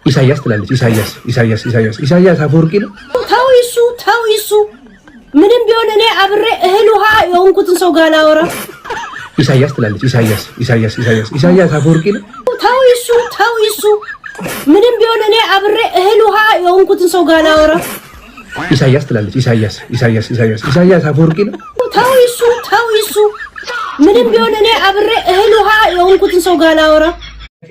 ኢሳያስ ትላለች። ኢሳያስ አፈወርቂ ነው። ተው ይሱ ምንም ቢሆን እኔ አብሬ እህል ውሃ የሆንኩትን ሰው ጋር ላወራ። ኢሳያስ ትላለች። ኢሳያስ አፈወርቂ ነው። ተው ይሱ ምንም ቢሆን እኔ አብሬ እህል ውሃ የሆንኩትን ሰው ጋር ላወራ። ኢሳያስ ትላለች። ኢሳያስ አፈወርቂ ነው። ተው ይሱ ምንም ቢሆን እኔ አብሬ እህል ውሃ የሆንኩትን ሰው ጋር ላወራ።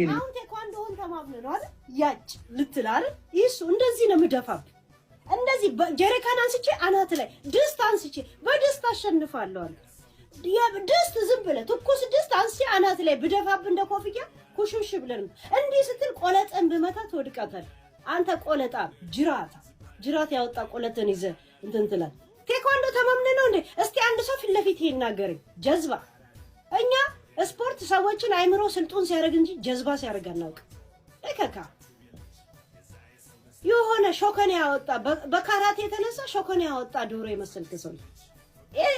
አሁን ቴኳንዶን ተማምነን ነው አይደል? ያጭ ልትል አይደል? ይሱ እንደዚህ ነው የምደፋብ። እንደዚህ ጀሪካን አንስቼ አናት ላይ ድስት አንስቼ በድስት አሸንፋለሁ አለ። ድስት ዝም ብለህ ትኩስ ድስት አንስቼ አናት ላይ ብደፋብ እንደ ኮፍያ ኩሽሽ ብለን እንዲህ ስትል ቆለጠን ብመታ ትወድቃታል። አንተ ቆለጣ ጅራት ያወጣ ቆለጠን ይዘህ እንትን ትላለህ። ቴኳንዶ ተማምነን ነው እንዴ? እስቲ አንድ ሰው ፊት ለፊት ይናገረኝ። ጀዝባ እኛ ስፖርት ሰዎችን አይምሮ ስልጡን ሲያደርግ እንጂ ጀዝባ ሲያደርግ አናውቅ። ለከካ የሆነ ሾከኔ ያወጣ በካራቴ የተነሳ ሾከኔ ያወጣ ዶሮ የመሰልክ ሰው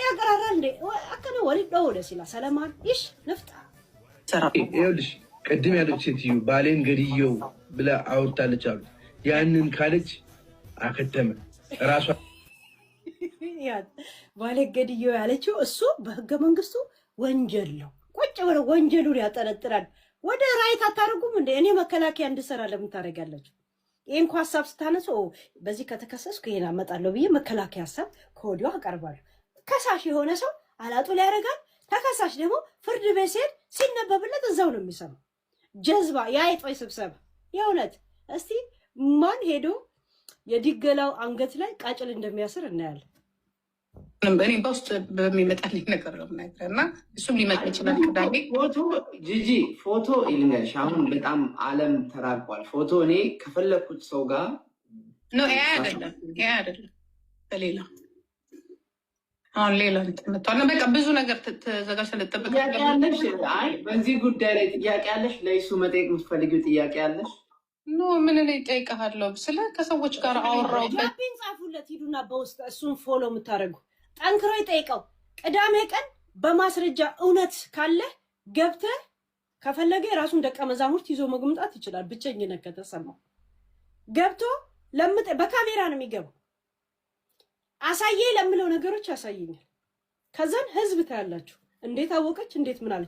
ያቀራራ እንዴ? አከነ ወሊድ ደውለ ሲላ ሰለማን ይሽ ነፍጣ ይኸውልሽ ቅድም ያለች ሴትዮ ባሌን ገድየው ብላ አውርታለች አሉ። ያንን ካለች አከተመ ራሷ ባሌ ገድየው ያለችው እሱ በህገ መንግስቱ ወንጀል ነው። ቁጭ ብለው ወንጀሉን ያጠነጥራል። ወደ ራይት አታረጉም እንዴ? እኔ መከላከያ እንድሰራ ለምን ታረጋላችሁ? ይሄን ሐሳብ ስታነሱ በዚህ ከተከሰስኩ ይሄን አመጣለሁ ብዬ መከላከያ ሐሳብ ከወዲሁ አቀርባለሁ። ከሳሽ የሆነ ሰው አላጡ ላይ ያረጋል። ተከሳሽ ደግሞ ፍርድ ቤት ሲሄድ ሲነበብለት እዛው ነው የሚሰማው። ጀዝባ የአይጦይ ስብሰባ የእውነት እስቲ ማን ሄዶ የዲገላው አንገት ላይ ቃጭል እንደሚያስር እናያለን። በእኔ በውስጥ በሚመጣልኝ ነገር ነው የምናገር እና እሱም ሊመጣ ይችላል። ቅዳሜ ጂጂ ፎቶ ይልኛልሽ። አሁን በጣም ዓለም ተራርቋል። ፎቶ እኔ ከፈለኩት ሰው ጋር ነው። ይሄ አይደለም በሌላ አሁን ሌላ ተመጣጣና በቃ ብዙ ነገር ተዘጋጅተን ልጠብቅ ያለሽ። አይ በዚህ ጉዳይ ላይ ጥያቄ ያለሽ? ለይሱ መጠየቅ የምትፈልጊው ጥያቄ ያለሽ? ኖ ምን ላይ ጠይቀሃለሁ? ስለ ከሰዎች ጋር አወራሁበት። ጃፒን ጻፉለት ሂዱና በውስጥ እሱን ፎሎ የምታደርጉ ጠንክሮ ይጠይቀው። ቅዳሜ ቀን በማስረጃ እውነት ካለ ገብተህ ከፈለገ የራሱን ደቀ መዛሙርት ይዞ መግምጣት ይችላል። ብቸኝነት ከተሰማው ገብቶ በካሜራ ነው የሚገባው። አሳየ ለምለው ነገሮች ያሳየኛል። ከዛን ህዝብ ታያላችሁ። እንዴት አወቀች እንዴት ምን አለች?